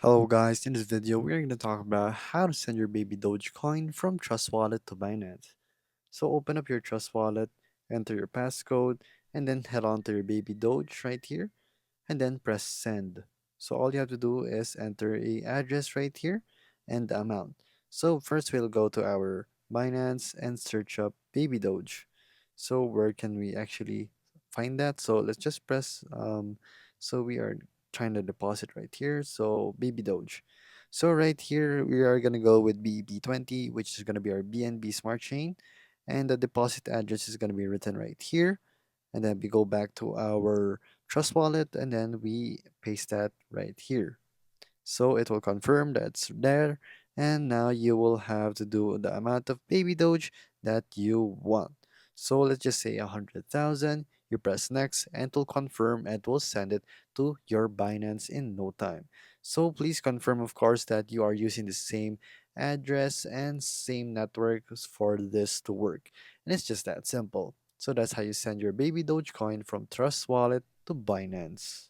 Hello guys, in this video we're going to talk about how to send your Baby Doge Coin from Trust Wallet to Binance. So open up your Trust Wallet, enter your passcode, and then head on to your Baby Doge right here, and then press send. So all you have to do is enter a address right here and the amount. So first we'll go to our Binance and search up Baby Doge. So where can we actually find that? So let's just press so we are trying to deposit right here. So Baby Doge. So right here we are gonna go with BB20, which is gonna be our BNB Smart Chain, and the deposit address is gonna be written right here, and then we go back to our Trust Wallet and then we paste that right here. So it will confirm that's there, and now you will have to do the amount of Baby Doge that you want. So let's just say 100,000. You press next and it will confirm and will send it to your Binance in no time. So please confirm, of course, that you are using the same address and same networks for this to work. And it's just that simple. So that's how you send your Baby Dogecoin from Trust Wallet to Binance.